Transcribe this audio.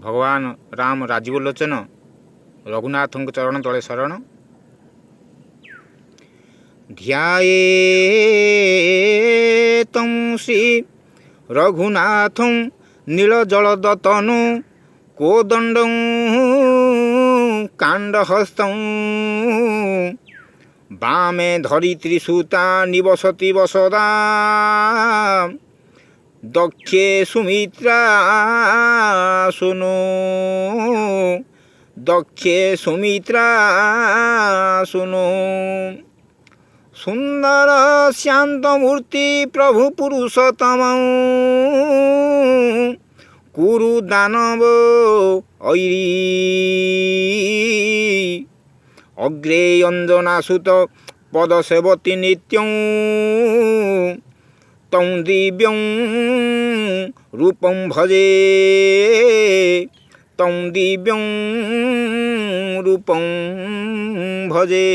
भगवान राम राजीव लोचन रघुनाथ चरण तले शरण ध्यायेतं श्री रघुनाथं नीलजलदतनु कोदण्डं काण्डहस्तं वामे धरित्रीसुता निवसति वसदा दक्षे सुमित्रा सुनो दक्षे सुमित्रा सुनो सुंदर शांतमूर्ति प्रभु पुरुषोत्तम कुरु दानव ऐरी अग्रे अंजनासुत पदसेवती नित्यं तं दिव्यं रूपं भजे तं दिव्यं रूपं भजे।